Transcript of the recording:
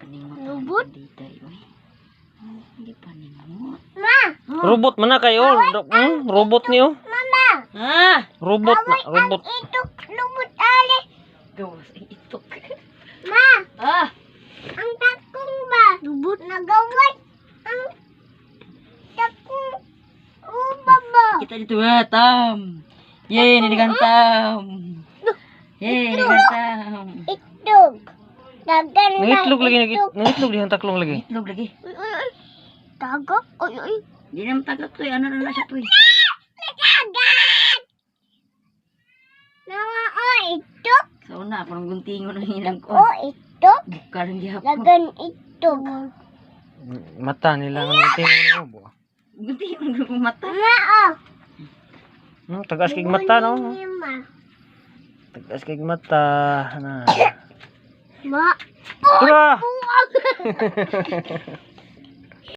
paningot. Lubot? Hindi paningot. Ma! Robot man na kayo. Robot niyo. Mama! Ah! Robot na. Robot. Ang itok, lubot ali. Gawas ay itok. Ma! Ah! Ang takong ba? Lubot na gawat. Ang takong baba. Kita dito Tam. Yay, ninigan Tam. Yay, ninigan Tam. Itlog. Dagan na Nangitlog lagi. Nangitlog dihan taklong lagi. Itlog lagi. Tagak? Ay. Di naman tagak to eh. Ano na siya to eh. Nagagat! Nawa, itlog. Sa una, parang guntingon ang hilang ko. Itlog. Buka rin gihapon. Dagan itlog. Mata nila nga tingin mo. Guntingon ang mata. Ma, Tagas kig mata no. Ma. Tagas kig mata na. Ma. Tara.